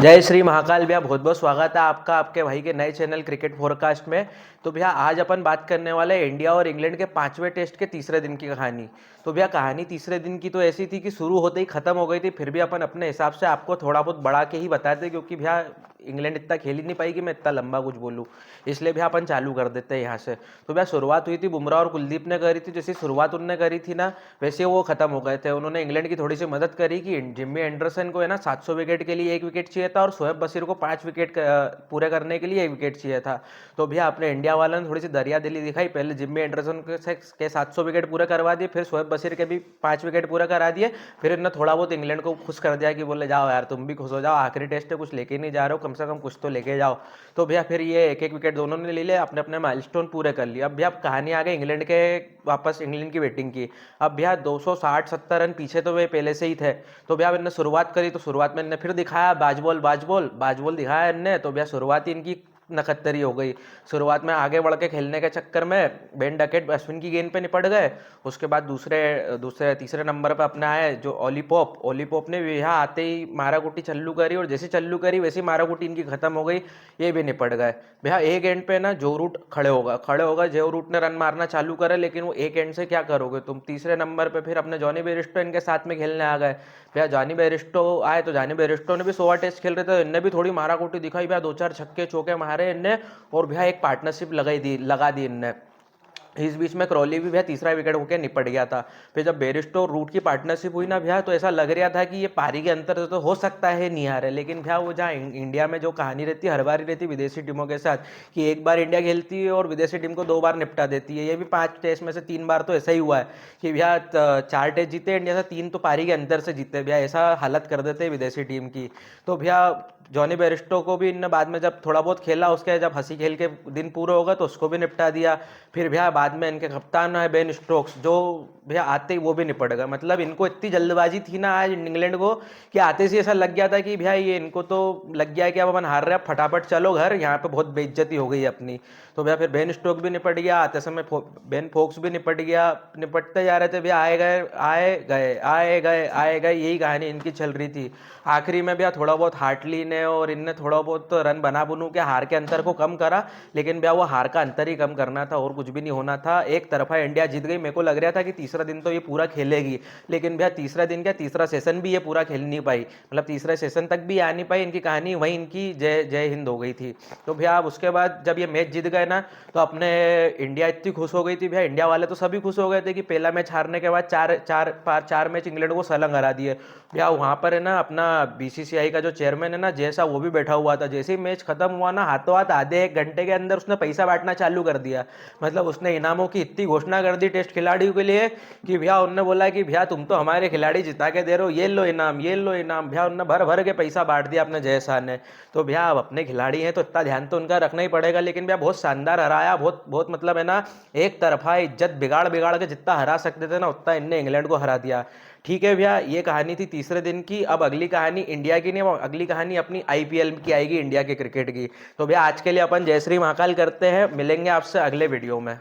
जय श्री महाकाल भैया, बहुत बहुत स्वागत है आपका आपके भाई के नए चैनल क्रिकेट फोरकास्ट में। तो भैया आज अपन बात करने वाले हैं इंडिया और इंग्लैंड के पांचवें टेस्ट के तीसरे दिन की कहानी। तो भैया कहानी तीसरे दिन की तो ऐसी थी कि शुरू होते ही खत्म हो गई थी, फिर भी अपन अपने हिसाब से आपको थोड़ा बहुत बढ़ा के ही बताते, क्योंकि भैया इंग्लैंड इतना खेल ही नहीं पाई कि मैं इतना लंबा कुछ बोलूँ। इसलिए भैया अपन चालू कर देते हैं यहाँ से। तो भैया शुरुआत हुई थी बुमराह और कुलदीप ने करी थी। जैसी शुरुआत उनने करी थी ना, वैसे वो खत्म हो गए थे। उन्होंने इंग्लैंड की थोड़ी सी मदद करी कि जिम्मी एंडरसन को है ना 700 विकेट के लिए 1 विकेट चाहिए था और शोएब बशीर को 5 विकेट पूरे करने के लिए 1 विकेट चाहिए था। तो भैया अपने इंडिया वालों ने थोड़ी सी दरिया दिली दिखाई। पहले जिम्मी एंडरसन के 700 विकेट पूरे करवा दिए, फिर शोएब बशीर के भी 5 विकेट पूरे करा दिए। फिर इन्होंने थोड़ा बहुत इंग्लैंड को खुश कर दिया कि बोले जाओ यार तुम भी खुश हो जाओ, आखिरी टेस्ट है, कुछ लेके नहीं जा रहे हो, कम से कम कुछ तो लेके जाओ। तो भैया फिर ये एक एक विकेट दोनों ने ले लिया, अपने अपने माइलस्टोन पूरे कर लिए। अब भैया कहानी आ गई इंग्लैंड के, वापस इंग्लैंड की बैटिंग की। अब भैया 260-70 रन पीछे तो वे पहले से ही थे। तो भैया इन्होंने शुरुआत करी, तो शुरुआत में इन्होंने फिर दिखाया बाज बॉल दिखाया इनने। तो भैया शुरुआत ही इनकी नखत्तरी हो गई। शुरुआत में आगे बढ़ के खेलने के चक्कर में बेन डकेट अश्विन की गेंद पे निपट गए। उसके बाद दूसरे दूसरे तीसरे नंबर पे अपने आए जो ओली पोप ने भी यहाँ आते ही मारा कुटी चल्लू करी, और जैसे चल्लू करी वैसी मारा कुटी इनकी खत्म हो गई। ये भी निपट गए। भैया एक एंड पे ना जो रूट खड़े होगा जो रूट ने रन मारना चालू करे, लेकिन वो एक एंड से क्या करोगे तुम। तीसरे नंबर पे फिर अपने जॉनी बेयरस्टो इनके साथ में खेलने आ गए। भैया जॉनी बेयरस्टो आए तो जॉनी बेयरस्टो ने भी 100 टेस्ट खेल रहे थे, इनने भी थोड़ी मारा कुटी दिखाई भैया, 2-4 छक्के चौके मारे इनने। और भैया एक पार्टनरशिप लगा दी इनने। इस बीच में क्रॉली भी भैया तीसरा विकेट होकर निपट गया था। फिर जब बेयरस्टो और रूट की पार्टनरशिप हुई ना भैया, तो ऐसा लग रहा था कि ये पारी के अंतर से तो हो सकता है नहीं आ रहे, लेकिन भैया वो जहाँ इंडिया में जो कहानी रहती है हर बार ही रहती है विदेशी टीमों के साथ, कि एक बार इंडिया खेलती है और विदेशी टीम को 2 बार निपटा देती है। ये भी 5 टेस्ट में से 3 बार तो ऐसा ही हुआ है कि भैया 4 टेस्ट जीते इंडिया से, 3 तो पारी के अंतर से जीते। भैया ऐसा हालत कर देते हैं विदेशी टीम की। तो भैया जॉनी बेयरस्टो को भी इनने बाद में जब थोड़ा बहुत खेला, उसके जब हंसी खेल के दिन पूरे हो गए तो उसको भी निपटा दिया। फिर भैया बाद में इनके कप्तान है बेन स्टोक्स, जो भैया आते ही वो भी निपट गए। मतलब इनको इतनी जल्दबाजी थी ना आज इंग्लैंड को, कि आते से ऐसा लग गया था कि भैया ये इनको तो लग गया है कि अब अपन हार रहे हैं, फटाफट चलो घर, यहाँ पे बहुत बेइज्जती हो गई अपनी। तो भैया फिर बेन स्टोक भी निपट गया, आते समय बेन फोक्स भी निपट गया। निपटते जा रहे थे भैया, आए गए आए गए आए गए आए गए, यही कहानी इनकी चल रही थी। आखिरी में भैया थोड़ा बहुत हार्टली ने और इनने थोड़ा बहुत रन बना बुनू के हार के अंतर को कम करा, लेकिन भैया वो हार का अंतर ही कम करना था और कुछ भी नहीं होना था। एक तरफा इंडिया जीत गई। मेरे को लग रहा था कि तीसरा दिन तो ये पूरा खेलेगी, लेकिन भैया तीसरा दिन क्या, तीसरा सेशन भी ये पूरा खेल नहीं पाई। मतलब तीसरे सेशन तक भी आ नहीं पाई। इनकी कहानी वहीं इनकी जय जय हिंद हो गई थी। तो भैया अब उसके बाद जब ये मैच जीत गए ना, तो अपने इंडिया इतनी खुश हो गई थी भैया, इंडिया वाले तो सभी खुश हो गए थे कि पहला मैच हारने के बाद चार मैच इंग्लैंड को सलंग हरा दिए। भैया वहाँ पर है ना अपना बीसीसीआई का जो चेयरमैन है ना जैसा, वो भी बैठा हुआ था। जैसे ही मैच खत्म हुआ ना, हाथों हाथ आधे 1 घंटे के अंदर उसने पैसा बांटना चालू कर दिया। मतलब उसने इनामों की इतनी घोषणा कर दी टेस्ट खिलाड़ियों के लिए कि भैया उनने बोला कि भैया तुम तो हमारे खिलाड़ी जिता के दे रहे हो, ये लो इनाम, ये लो इनाम। भैया उनने भर भर के पैसा बांट दिया अपने जयसा ने। तो भैया अब अपने खिलाड़ी हैं तो इतना ध्यान तो उनका रखना ही पड़ेगा, लेकिन भैया बहुत शानदार हराया, बहुत बहुत मतलब है ना, एक तरफा इज्जत बिगाड़ बिगाड़ के जितना हरा सकते थे ना उतना इनने इंग्लैंड को हरा दिया। ठीक है भैया, ये कहानी थी तीसरे दिन की। अब अगली कहानी इंडिया की नहीं, अगली कहानी अपनी आईपीएल की आएगी, इंडिया के क्रिकेट की। तो भैया आज के लिए अपन जय श्री महाकाल करते हैं, मिलेंगे आपसे अगले वीडियो में।